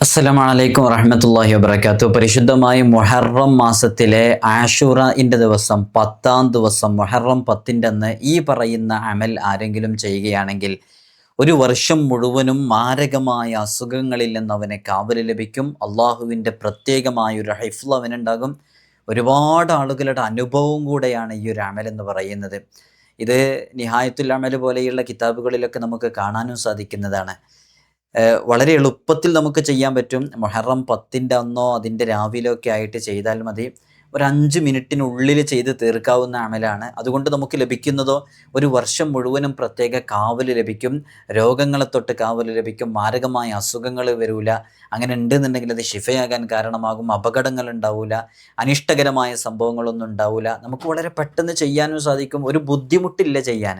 അസ്സലാമു അലൈക്കും വറഹ്മത്തുള്ളാഹി വബറകാതുഹു. പരിശുദ്ധമായ മുഹറം മാസത്തിലെ ആഷുറഇൻ്റെ ദിവസം 10-ാം ദിവസം മുഹറം 10-ൻ്റെ അന്ന് ഈ പറയുന്ന അമൽ ആരെങ്കിലും ചെയ്യുകയാണെങ്കിൽ ഒരു വർഷം മുഴുവനും മാരകമായ അസുഖങ്ങളിൽ നിന്ന് അവന് കാവൽ ലഭിക്കും. അള്ളാഹുവിൻ്റെ പ്രത്യേകമായൊരു ഹിഫ്ള് അവനുണ്ടാകും. ഒരുപാട് ആളുകളുടെ അനുഭവം കൂടെയാണ് ഈ ഒരു അമൽ എന്ന് പറയുന്നത്. ഇത് നിഹായത്തുൽ അമൽ പോലെയുള്ള കിതാബുകളിലൊക്കെ നമുക്ക് കാണാനും സാധിക്കുന്നതാണ്. വളരെ എളുപ്പത്തിൽ നമുക്ക് ചെയ്യാൻ പറ്റും. മുഹറം 10-ൻ്റെ അന്നോ അതിൻ്റെ രാവിലെ ഒക്കെ ആയിട്ട് ചെയ്താൽ മതി. ഒരു 5 മിനിറ്റിനുള്ളിൽ ചെയ്ത് തീർക്കാവുന്ന അമലാണ്. അതുകൊണ്ട് നമുക്ക് ലഭിക്കുന്നതോ ഒരു വർഷം മുഴുവനും പ്രത്യേക കാവൽ ലഭിക്കും. രോഗങ്ങളെ തൊട്ട് കാവൽ ലഭിക്കും. മാരകമായ അസുഖങ്ങൾ വരില്ല. അങ്ങനെ ഉണ്ടെന്നുണ്ടെങ്കിൽ അത് ശിഫയാകാൻ കാരണമാകും. അപകടങ്ങൾ ഉണ്ടാവില്ല. അനിഷ്ടകരമായ സംഭവങ്ങളൊന്നും ഉണ്ടാവില്ല. നമുക്ക് വളരെ പെട്ടെന്ന് ചെയ്യാനും സാധിക്കും. ഒരു ബുദ്ധിമുട്ടില്ല ചെയ്യാൻ,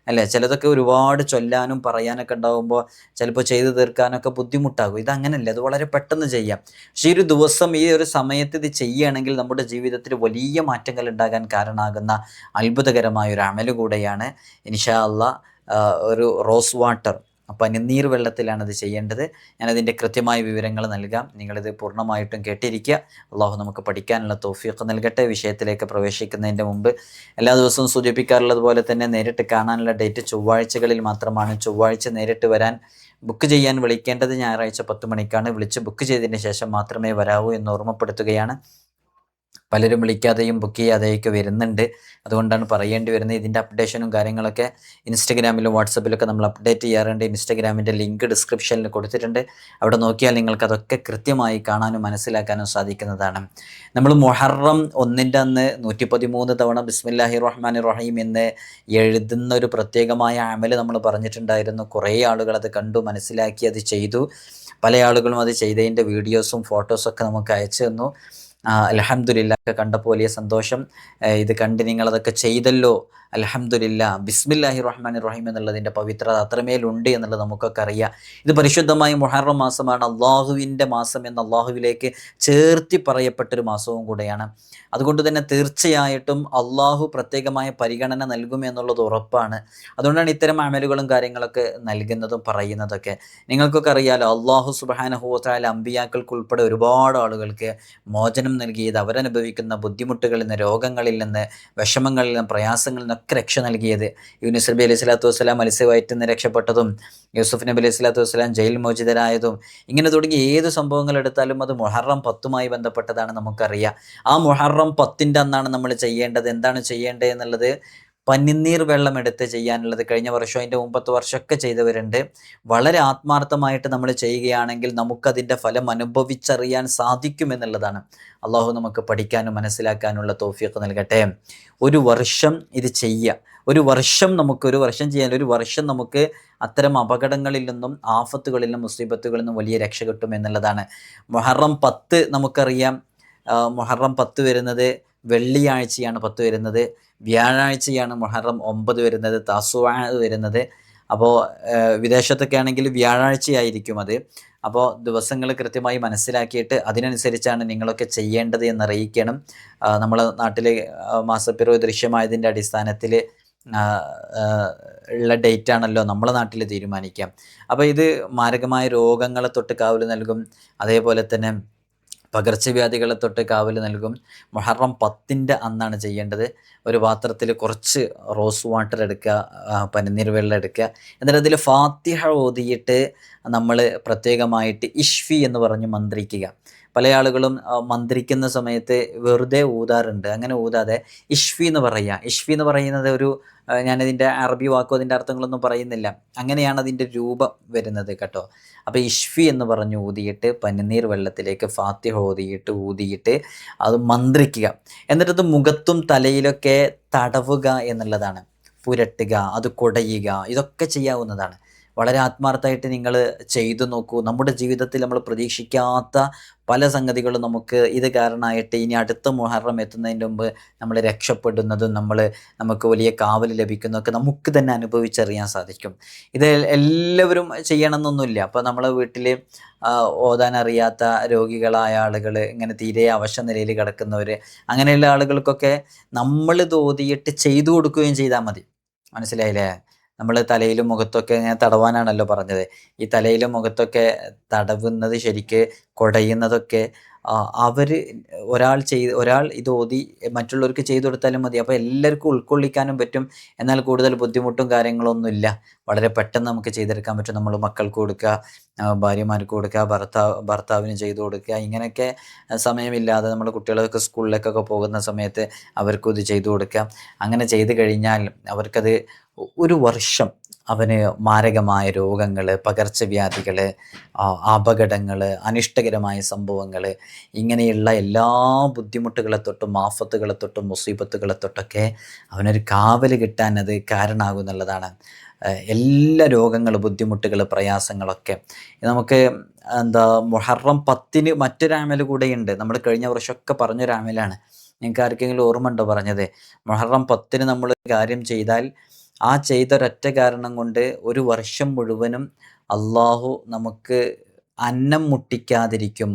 അല്ലേ? ചിലതൊക്കെ ഒരുപാട് ചൊല്ലാനും പറയാനൊക്കെ ഉണ്ടാകുമ്പോൾ ചിലപ്പോൾ ചെയ്തു തീർക്കാനൊക്കെ ബുദ്ധിമുട്ടാകും. ഇതങ്ങനെയല്ല, അത് വളരെ പെട്ടെന്ന് ചെയ്യാം. പക്ഷേ ഈ ഒരു ദിവസം ഈ ഒരു സമയത്ത് ഇത് ചെയ്യുകയാണെങ്കിൽ നമ്മുടെ ജീവിതത്തിൽ വലിയ മാറ്റങ്ങൾ ഉണ്ടാകാൻ കാരണമാകുന്ന അത്ഭുതകരമായ ഒരു അമല് കൂടെയാണ്. ഇൻഷാ അള്ളാഹ് ഒരു റോസ് വാട്ടർ, പനിനീർ വെള്ളത്തിലാണ് ഇത് ചെയ്യേണ്ടത്. ഞാനതിൻ്റെ കൃത്യമായ വിവരങ്ങൾ നൽകാം. നിങ്ങളിത് പൂർണ്ണമായിട്ടും കേട്ടിരിക്കുക. അള്ളാഹു നമുക്ക് പഠിക്കാനുള്ള തൗഫീഖ് നൽകട്ടെ. വിഷയത്തിലേക്ക് പ്രവേശിക്കുന്നതിൻ്റെ മുമ്പ് എല്ലാ ദിവസവും സൂചിപ്പിക്കാറുള്ളത് പോലെ തന്നെ നേരിട്ട് കാണാനുള്ള ഡേറ്റ് ചൊവ്വാഴ്ചകളിൽ മാത്രമാണ്. ചൊവ്വാഴ്ച നേരിട്ട് വരാൻ ബുക്ക് ചെയ്യാൻ വിളിക്കേണ്ടത് ഞായറാഴ്ച 10 മണിക്കാണ്. വിളിച്ച് ബുക്ക് ചെയ്തതിന് ശേഷം മാത്രമേ വരാവൂ എന്ന് ഓർമ്മപ്പെടുത്തുകയാണ്. പലരും വിളിക്കാതെയും ബുക്ക് ചെയ്യാതെയൊക്കെ വരുന്നുണ്ട്. അതുകൊണ്ടാണ് പറയേണ്ടി വരുന്നത്. ഇതിൻ്റെ അപ്ഡേഷനും കാര്യങ്ങളൊക്കെ ഇൻസ്റ്റഗ്രാമിലും വാട്സപ്പിലൊക്കെ നമ്മൾ അപ്ഡേറ്റ് ചെയ്യാറുണ്ട്. ഇൻസ്റ്റഗ്രാമിൻ്റെ ലിങ്ക് ഡിസ്ക്രിപ്ഷനിൽ കൊടുത്തിട്ടുണ്ട്. അവിടെ നോക്കിയാൽ നിങ്ങൾക്ക് അതൊക്കെ കൃത്യമായി കാണാനും മനസ്സിലാക്കാനും സാധിക്കുന്നതാണ്. നമ്മൾ മുഹറം 1-ൻ്റെ അന്ന് 113 തവണ ബിസ്മില്ലാഹിർ റഹ്മാനിർ റഹീം എന്ന് എഴുതുന്ന ഒരു പ്രത്യേകമായ അമല് നമ്മൾ പറഞ്ഞിട്ടുണ്ടായിരുന്നു. കുറേ ആളുകൾ അത് കണ്ടു, മനസ്സിലാക്കി, അത് ചെയ്തു. പല ആളുകളും അത് ചെയ്തതിൻ്റെ വീഡിയോസും ഫോട്ടോസൊക്കെ നമുക്ക് അയച്ചു തന്നു. അൽഹംദുലില്ലാ ഒക്കെ കണ്ടപ്പോൾ വലിയ സന്തോഷം. ഇത് കണ്ട് നിങ്ങളതൊക്കെ ചെയ്തല്ലോ, അൽഹംദുലില്ലാ. ബിസ്മില്ലാഹിർ റഹ്മാനിർ റഹീം എന്നുള്ളതിൻ്റെ പവിത്രത അത്രമേലുണ്ട് എന്നുള്ളത് നമുക്കൊക്കെ അറിയാം. ഇത് പരിശുദ്ധമായ മുഹറം മാസമാണ്. അള്ളാഹുവിൻ്റെ മാസം എന്ന് അള്ളാഹുവിലേക്ക് ചേർത്തി പറയപ്പെട്ടൊരു മാസവും കൂടെയാണ്. അതുകൊണ്ട് തന്നെ തീർച്ചയായിട്ടും അള്ളാഹു പ്രത്യേകമായ പരിഗണന നൽകുമെന്നുള്ളത് ഉറപ്പാണ്. അതുകൊണ്ടാണ് ഇത്തരം അമലുകളും കാര്യങ്ങളൊക്കെ നൽകുന്നതും പറയുന്നതൊക്കെ. നിങ്ങൾക്കൊക്കെ അറിയാലോ, അള്ളാഹു സുബ്ഹാനഹു വ തആല അമ്പിയാക്കൾക്കുൾപ്പെടെ ഒരുപാട് ആളുകൾക്ക് മോചനം നൽകിയത്, അവരനുഭവിക്കുന്ന ബുദ്ധിമുട്ടുകളിൽ നിന്ന്, രോഗങ്ങളിൽ നിന്ന്, വിഷമങ്ങളിൽ നിന്ന്, പ്രയാസങ്ങളിൽ നിന്നൊക്കെ രക്ഷ നൽകിയത്. യൂനുസ് നബി അലൈഹി സ്വലാത്തു വസ്സലാം മത്സ്യവയറ്റിൽ നിന്ന് രക്ഷപ്പെട്ടതും, യൂസുഫ് നബി അലൈഹി സ്വലാത്തു വസ്സലാം ജയിൽ മോചിതരായതും, ഇങ്ങനെ തുടങ്ങി ഏത് സംഭവങ്ങൾ എടുത്താലും അത് മുഹറം 10-മായി ബന്ധപ്പെട്ടതാണ്. നമുക്കറിയാം. ആ മുഹറം 10-ൻ്റെ അന്നാണ് നമ്മൾ ചെയ്യേണ്ടത്. എന്താണ് ചെയ്യേണ്ടത് എന്നുള്ളത്, പനിനീർ വെള്ളം എടുത്ത് ചെയ്യാനുള്ളത്. കഴിഞ്ഞ വർഷം അതിൻ്റെ മുമ്പത്തെ വർഷമൊക്കെ ചെയ്തവരുണ്ട്. വളരെ ആത്മാർത്ഥമായിട്ട് നമ്മൾ ചെയ്യുകയാണെങ്കിൽ നമുക്കതിൻ്റെ ഫലം അനുഭവിച്ചറിയാൻ സാധിക്കുമെന്നുള്ളതാണ്. അള്ളാഹു നമുക്ക് പഠിക്കാനും മനസ്സിലാക്കാനുള്ള തൗഫീഖ് നൽകട്ടെ. ഒരു വർഷം ഇത് ചെയ്യുക. ഒരു വർഷം ചെയ്യാൻ ഒരു വർഷം നമുക്ക് അത്തരം അപകടങ്ങളിൽ നിന്നും ആഫത്തുകളിൽ നിന്നും മുസീബത്തുകളിൽ നിന്നും വലിയ രക്ഷ കിട്ടും എന്നുള്ളതാണ്. മുഹറം 10 നമുക്കറിയാം. മുഹറം 10 വരുന്നത് വെള്ളിയാഴ്ചയാണ്. 10 വരുന്നത് വ്യാഴാഴ്ചയാണ്. മുഹറം 9 വരുന്നത് തസുആ വരുന്നത്. അപ്പോൾ വിദേശത്തൊക്കെ ആണെങ്കിൽ വ്യാഴാഴ്ചയായിരിക്കും അത്. അപ്പോൾ ദിവസങ്ങൾ കൃത്യമായി മനസ്സിലാക്കിയിട്ട് അതിനനുസരിച്ചാണ് നിങ്ങളൊക്കെ ചെയ്യേണ്ടത് എന്നറിയിക്കണം. നമ്മളെ നാട്ടിൽ മാസപ്പിറവ് ദൃശ്യമായതിൻ്റെ അടിസ്ഥാനത്തിൽ ഉള്ള ഡേറ്റാണല്ലോ നമ്മളെ നാട്ടിൽ തീരുമാനിക്കാം. അപ്പോൾ ഇത് മാരകമായ രോഗങ്ങളെ തൊട്ട് കാവൽ നൽകും. അതേപോലെ തന്നെ പകർച്ചവ്യാധികളെ തൊട്ട് കാവൽ നൽകും. മുഹറം 10-ൻ്റെ അന്നാണ് ചെയ്യേണ്ടത്. ഒരു പാത്രത്തിൽ കുറച്ച് റോസ് വാട്ടർ എടുക്കുക, പനിനീർ വെള്ളം എടുക്കുക. എന്നിട്ട് അതിൽ ഫാത്തിഹ ഓതിയിട്ട് നമ്മൾ പ്രത്യേകമായിട്ട് ഇഷ്ഫി എന്ന് പറഞ്ഞ് മന്ത്രിക്കുക. പല ആളുകളും മന്ത്രിക്കുന്ന സമയത്ത് വെറുതെ ഊതാറുണ്ട്. അങ്ങനെ ഊതാതെ ഇഷ്ഫി എന്ന് പറയുക. ഇഷ്ഫി എന്ന് പറയുന്നത് ഒരു, ഞാനതിൻ്റെ അറബി വാക്കോ അതിൻ്റെ അർത്ഥങ്ങളൊന്നും പറയുന്നില്ല, അങ്ങനെയാണ് അതിൻ്റെ രൂപം വരുന്നത് കേട്ടോ. അപ്പോൾ ഇഷ്ഫി എന്ന് പറഞ്ഞ് ഊതിയിട്ട് പനിനീർ വെള്ളത്തിലേക്ക് ഫാത്തിഹ ഊതിയിട്ട് അത് മന്ത്രിക്കുക. എന്നിട്ടത് മുഖത്തും തലയിലൊക്കെ തടവുക എന്നുള്ളതാണ്. പുരട്ടുക, അത് കുടയുക, ഇതൊക്കെ ചെയ്യാവുന്നതാണ്. വളരെ ആത്മാർത്ഥമായിട്ട് നിങ്ങൾ ചെയ്തു നോക്കൂ. നമ്മുടെ ജീവിതത്തിൽ നമ്മൾ പ്രതീക്ഷിക്കാത്ത പല സംഗതികളും നമുക്ക് ഇത് കാരണമായിട്ട് ഇനി അടുത്ത മുഹറം എത്തുന്നതിൻ്റെ മുമ്പ് നമ്മൾ രക്ഷപ്പെടുന്നതും നമുക്ക് വലിയ കാവൽ ലഭിക്കുന്നതൊക്കെ നമുക്ക് തന്നെ അനുഭവിച്ചറിയാൻ സാധിക്കും. ഇത് എല്ലാവരും ചെയ്യണമെന്നൊന്നുമില്ല. അപ്പോൾ നമ്മളെ വീട്ടിൽ ഓതാൻ അറിയാത്ത രോഗികളായ ആളുകൾ, ഇങ്ങനെ തീരെ അവശ നിലയിൽ കിടക്കുന്നവർ, അങ്ങനെയുള്ള ആളുകൾക്കൊക്കെ നമ്മൾ ഇത് ഓതിയിട്ട് ചെയ്തു കൊടുക്കുകയും ചെയ്താൽ മതി. മനസ്സിലായില്ലേ? നമ്മൾ തലയിലും മുഖത്തൊക്കെ ഞാൻ തടവാനാണല്ലോ പറഞ്ഞത്. ഈ തലയിലും മുഖത്തൊക്കെ തടവുന്നത് ശരിക്ക് കുടയുന്നതൊക്കെ അവര് ഒരാൾ ഇത് ഓതി മറ്റുള്ളവർക്ക് ചെയ്തു കൊടുത്താലും മതി. അപ്പോൾ എല്ലാവർക്കും ഉൾക്കൊള്ളിക്കാനും പറ്റും. എന്നാൽ കൂടുതൽ ബുദ്ധിമുട്ടും കാര്യങ്ങളൊന്നുമില്ല. വളരെ പെട്ടെന്ന് നമുക്ക് ചെയ്തെടുക്കാൻ പറ്റും. നമ്മൾ മക്കൾക്ക് കൊടുക്കുക, ഭാര്യമാർക്ക് കൊടുക്കുക, ഭർത്താവിന് ചെയ്തു കൊടുക്കുക. ഇങ്ങനെയൊക്കെ സമയമില്ലാതെ നമ്മൾ കുട്ടികളൊക്കെ സ്കൂളിലേക്കൊക്കെ പോകുന്ന സമയത്ത് അവർക്കും ഇത് ചെയ്തു കൊടുക്കുക. അങ്ങനെ ചെയ്തു കഴിഞ്ഞാൽ അവർക്കത് ഒരു വർഷം അവന് മാരകമായ രോഗങ്ങൾ, പകർച്ചവ്യാധികൾ, അപകടങ്ങൾ, അനിഷ്ടകരമായ സംഭവങ്ങൾ, ഇങ്ങനെയുള്ള എല്ലാ ബുദ്ധിമുട്ടുകളെ തൊട്ടും ആഫത്തുകളെ തൊട്ടും മുസീബത്തുകളെ തൊട്ടൊക്കെ അവനൊരു കാവൽ കിട്ടാൻ അത് കാരണമാകും എന്നുള്ളതാണ്. എല്ലാ രോഗങ്ങൾ, ബുദ്ധിമുട്ടുകൾ, പ്രയാസങ്ങളൊക്കെ നമുക്ക് മുഹറം 10 മറ്റൊരു അമൽ കൂടെയുണ്ട്. നമ്മൾ കഴിഞ്ഞ വർഷമൊക്കെ പറഞ്ഞൊരു അമലാണ്. നിങ്ങൾക്ക് ആർക്കെങ്കിലും ഓർമ്മ ഉണ്ടോ പറഞ്ഞത്? മുഹറം 10 നമ്മൾ കാര്യം ചെയ്താൽ ആ ചെയ്തൊരൊറ്റ കാരണം കൊണ്ട് ഒരു വർഷം മുഴുവനും അള്ളാഹു നമുക്ക് അന്നം മുട്ടിക്കാതിരിക്കും.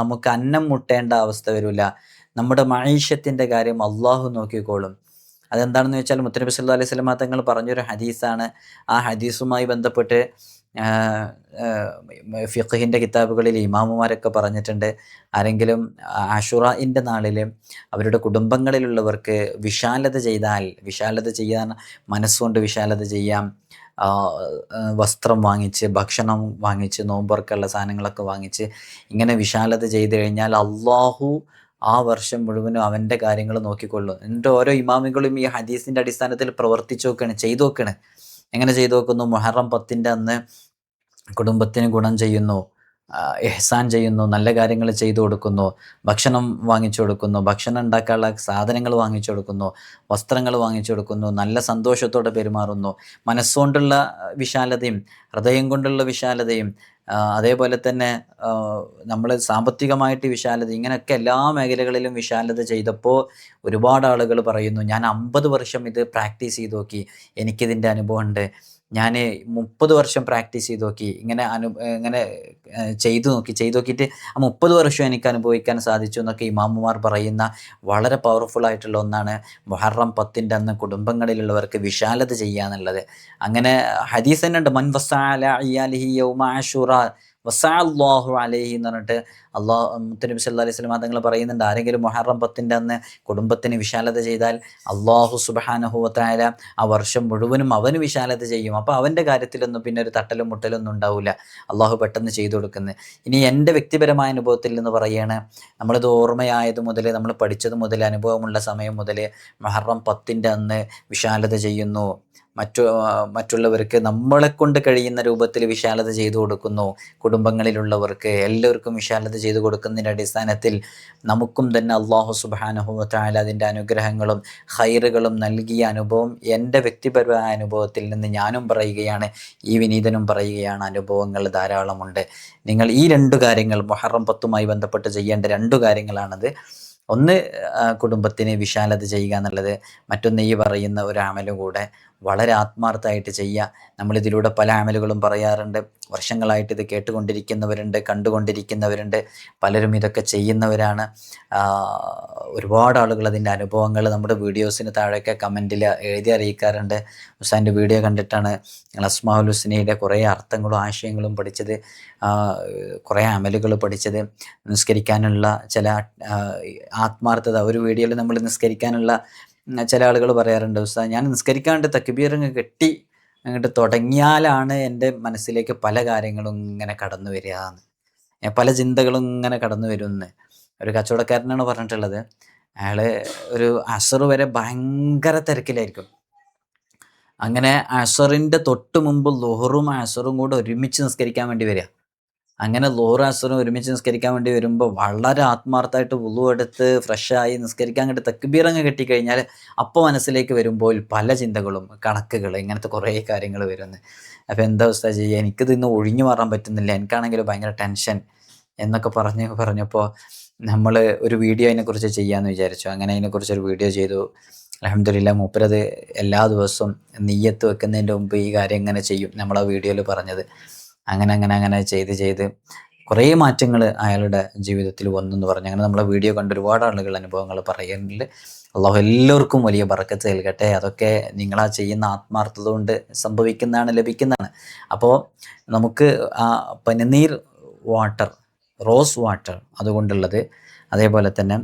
നമുക്ക് അന്നം മുട്ടേണ്ട അവസ്ഥ വരില്ല. നമ്മുടെ മഈഷത്തിൻ്റെ കാര്യം അള്ളാഹു നോക്കിക്കോളും. അതെന്താണെന്ന് വെച്ചാൽ മുത്തനബി സല്ലല്ലാഹു അലൈഹി വസല്ലം തങ്ങൾ പറഞ്ഞൊരു ഹദീസാണ്. ആ ഹദീസുമായി ബന്ധപ്പെട്ട് ഫിഖ്ഹിൻ്റെ കിതാബുകളിൽ ഇമാമുമാരൊക്കെ പറഞ്ഞിട്ടുണ്ട്. ആരെങ്കിലും ആഷുറാഇൻ്റെ നാളിൽ അവരുടെ കുടുംബങ്ങളിലുള്ളവർക്ക് വിശാലത ചെയ്യാൻ മനസ്സുകൊണ്ട് വിശാലത ചെയ്യാം, വസ്ത്രം വാങ്ങിച്ച്, ഭക്ഷണം വാങ്ങിച്ച്, നോമ്പുറക്കുള്ള സാധനങ്ങളൊക്കെ വാങ്ങിച്ച് ഇങ്ങനെ വിശാലത ചെയ്തു കഴിഞ്ഞാൽ അള്ളാഹു ആ വർഷം മുഴുവനും അവൻ്റെ കാര്യങ്ങൾ നോക്കിക്കൊള്ളും. എന്നിട്ട് ഓരോ ഇമാമികളും ഈ ഹദീസിൻ്റെ അടിസ്ഥാനത്തിൽ പ്രവർത്തിച്ചു നോക്കുകയാണ്, ചെയ്തു നോക്കുകയാണ്. എങ്ങനെ ചെയ്തു നോക്കുന്നു? മുഹറം 10 അന്ന് കുടുംബത്തിന് ഗുണം ചെയ്യുന്നു, ഇഹ്സാൻ ചെയ്യുന്നു, നല്ല കാര്യങ്ങൾ ചെയ്തു കൊടുക്കുന്നു, ഭക്ഷണം വാങ്ങിച്ചു കൊടുക്കുന്നു, ഭക്ഷണം ഉണ്ടാക്കാനുള്ള സാധനങ്ങൾ വാങ്ങിച്ചു കൊടുക്കുന്നു, വസ്ത്രങ്ങൾ വാങ്ങിച്ചു കൊടുക്കുന്നു, നല്ല സന്തോഷത്തോടെ പെരുമാറുന്നു. മനസ്സുകൊണ്ടുള്ള വിശാലതയും ഹൃദയം കൊണ്ടുള്ള വിശാലതയും അതേപോലെ തന്നെ നമ്മൾ സാമ്പത്തികമായിട്ട് വിശാലത, ഇങ്ങനെയൊക്കെ എല്ലാ മേഖലകളിലും വിശാലത ചെയ്തപ്പോൾ ഒരുപാട് ആളുകൾ പറയുന്നു, ഞാൻ 50 വർഷം ഇത് പ്രാക്ടീസ് ചെയ്ത് നോക്കി, എനിക്കിതിൻ്റെ അനുഭവമുണ്ട്. ഞാൻ 30 വർഷം പ്രാക്ടീസ് ചെയ്ത് നോക്കി, ഇങ്ങനെ ചെയ്തു നോക്കിയിട്ട് ആ 30 വർഷം എനിക്ക് അനുഭവിക്കാൻ സാധിച്ചു എന്നൊക്കെ ഇമാമുമാർ പറയുന്ന വളരെ പവർഫുൾ ആയിട്ടുള്ള ഒന്നാണ് മുഹറം 10 അന്ന് കുടുംബങ്ങളിലുള്ളവർക്ക് വിശാലത ചെയ്യുക എന്നുള്ളത്. അങ്ങനെ ഹദീസ് തന്നെ ഉണ്ട്, മൻ വസ്സഅ അലാ ഇയാലിഹി യൗമ ആശുറ വസ്സഅ അല്ലാഹു അലൈഹി എന്ന് പറഞ്ഞിട്ട് മുത്തനബി സല്ലല്ലാഹു അലൈഹി വസല്ലം തങ്ങൾ പറയുന്നുണ്ട്, ആരെങ്കിലും മുഹറം 10 അന്ന് കുടുംബത്തിന് വിശാലത ചെയ്താൽ അല്ലാഹു സുബ്ഹാനഹു വ തആല ആ വർഷം മുഴുവനും അവന് വിശാലത ചെയ്യും. അപ്പോൾ അവൻ്റെ കാര്യത്തിലൊന്നും പിന്നെ ഒരു തട്ടലും മുട്ടലൊന്നും ഉണ്ടാവില്ല. അള്ളാഹു പെട്ടെന്ന് ചെയ്തു കൊടുക്കുന്നത്. ഇനി എൻ്റെ വ്യക്തിപരമായ അനുഭവത്തിൽ നിന്ന് പറയുകയാണ്, നമ്മളിത് ഓർമ്മയായത് മുതൽ, നമ്മൾ പഠിച്ചത് മുതൽ, അനുഭവമുള്ള സമയം മുതൽ മുഹറം 10 അന്ന് വിശാലത ചെയ്യുന്നു. മറ്റുള്ളവർക്ക് നമ്മളെ കൊണ്ട് കഴിയുന്ന രൂപത്തിൽ വിശാലത ചെയ്തു കൊടുക്കുന്നു. കുടുംബങ്ങളിലുള്ളവർക്ക് എല്ലാവർക്കും വിശാലത ചെയ്തു കൊടുക്കുന്നതിൻ്റെ അടിസ്ഥാനത്തിൽ നമുക്കും തന്നെ അല്ലാഹു സുബ്ഹാനഹു വ തആല അതിൻ്റെ അനുഗ്രഹങ്ങളും ഖൈറുകളും നൽകിയ അനുഭവം എൻ്റെ വ്യക്തിപരമായ അനുഭവത്തിൽ നിന്ന് ഞാനും പറയുകയാണ്, ഈ വിനീതനും പറയുകയാണ്. അനുഭവങ്ങൾ ധാരാളമുണ്ട്. നിങ്ങൾ ഈ 2 കാര്യങ്ങൾ മുഹറം 10മായി ബന്ധപ്പെട്ട് ചെയ്യേണ്ട 2 കാര്യങ്ങളാണത്. ഒന്ന് കുടുംബത്തിന് വിശാലത ചെയ്യുക എന്നുള്ളത്, മറ്റൊന്ന് ഈ പറയുന്ന ഒരു അമലും കൂടെ വളരെ ആത്മാർത്ഥമായിട്ട് ചെയ്യുക. നമ്മളിതിലൂടെ പല അമലുകളും പറയാറുണ്ട്. വർഷങ്ങളായിട്ട് ഇത് കേട്ടുകൊണ്ടിരിക്കുന്നവരുണ്ട്, കണ്ടുകൊണ്ടിരിക്കുന്നവരുണ്ട്, പലരും ഇതൊക്കെ ചെയ്യുന്നവരാണ്. ഒരുപാട് ആളുകൾ അതിൻ്റെ അനുഭവങ്ങൾ നമ്മുടെ വീഡിയോസിന് താഴെയൊക്കെ കമൻറ്റിൽ എഴുതി അറിയിക്കാറുണ്ട്. ഉസ്താദിൻ്റെ വീഡിയോ കണ്ടിട്ടാണ് ഞങ്ങൾ അസ്മാഉൽ ഹുസ്നയുടെ കുറേ അർത്ഥങ്ങളും ആശയങ്ങളും പഠിച്ചത്, കുറേ അമലുകൾ പഠിച്ചത്, നിസ്കരിക്കാനുള്ള ചില ആത്മാർത്ഥത. ഒരു വീഡിയോയിൽ നമ്മൾ നിസ്കരിക്കാനുള്ള ചില ആളുകൾ പറയാറുണ്ട്, ഉസ്താദ് ഞാൻ നിസ്കരിക്കാണ്ട് തക്ബീർ കെട്ടി അങ്ങോട്ട് തുടങ്ങിയാലാണ് എൻ്റെ മനസ്സിലേക്ക് പല കാര്യങ്ങളും ഇങ്ങനെ കടന്നു വരിക, പല ചിന്തകളും ഇങ്ങനെ കടന്നു വരുമെന്ന്. ഒരു കച്ചവടക്കാരനാണ് പറഞ്ഞിട്ടുള്ളത്. അയാൾ ഒരു അസർ വരെ ഭയങ്കര തിരക്കിലായിരിക്കും. അങ്ങനെ അസറിൻ്റെ തൊട്ട് മുമ്പ് ളുഹറും അസറും കൂടെ ഒരുമിച്ച് നിസ്കരിക്കാൻ വേണ്ടി വരിക. അങ്ങനെ ളുഹറും അസറും ഒരുമിച്ച് നിസ്കരിക്കാൻ വേണ്ടി വരുമ്പോൾ വളരെ ആത്മാർത്ഥമായിട്ട് വുളു എടുത്ത് ഫ്രഷായി നിസ്കരിക്കാൻ വേണ്ടി തക്ബീർ അങ്ങ് കെട്ടിക്കഴിഞ്ഞാൽ അപ്പോൾ മനസ്സിലേക്ക് വരുമ്പോൾ പല ചിന്തകളും, കണക്കുകൾ, ഇങ്ങനത്തെ കുറേ കാര്യങ്ങൾ വരുന്നത്. അപ്പോൾ എന്താ ഉസ്താദ് ചെയ്യുക, എനിക്കിത് ഇന്ന് ഒഴിഞ്ഞു മാറാൻ പറ്റുന്നില്ല, എനിക്കാണെങ്കിൽ ഭയങ്കര ടെൻഷൻ എന്നൊക്കെ പറഞ്ഞപ്പോൾ നമ്മൾ ഒരു വീഡിയോ അതിനെക്കുറിച്ച് ചെയ്യാമെന്ന് വിചാരിച്ചു. അങ്ങനെ അതിനെക്കുറിച്ചൊരു വീഡിയോ ചെയ്തു. അൽഹംദുലില്ലാ മൂപ്പരത് എല്ലാ ദിവസവും നിയ്യത്ത് വെക്കുന്നതിൻ്റെ മുമ്പ് ഈ കാര്യം ഇങ്ങനെ ചെയ്യും, നമ്മളാ വീഡിയോയിൽ പറഞ്ഞത്. അങ്ങനെ ചെയ്ത് കുറേ മാറ്റങ്ങൾ അയാളുടെ ജീവിതത്തിൽ വന്നു എന്ന് പറഞ്ഞു. അങ്ങനെ നമ്മളെ വീഡിയോ കണ്ട് ഒരുപാട് ആളുകൾ അനുഭവങ്ങൾ പറയുന്നുണ്ട്. അള്ളാഹു എല്ലാവർക്കും വലിയ ബറക്കത്ത് നൽകട്ടെ. അതൊക്കെ നിങ്ങളാ ചെയ്യുന്ന ആത്മാർത്ഥത കൊണ്ട് സംഭവിക്കുന്നതാണ്, ലഭിക്കുന്നതാണ്. അപ്പോൾ നമുക്ക് ആ പനിനീർ വാട്ടർ, റോസ് വാട്ടർ അതുകൊണ്ടുള്ളത്, അതേപോലെ തന്നെ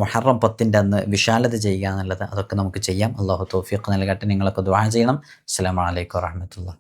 മുഹറം 10 അന്ന് വിശാലത ചെയ്യുക എന്നുള്ളത്, അതൊക്കെ നമുക്ക് ചെയ്യാം. അള്ളാഹു തൗഫീഖ് നൽകട്ടെ. നിങ്ങളൊക്കെ ദുആ ചെയ്യണം. അസ്സലാമു അലൈക്കും വറഹ്മത്തുള്ളാഹി.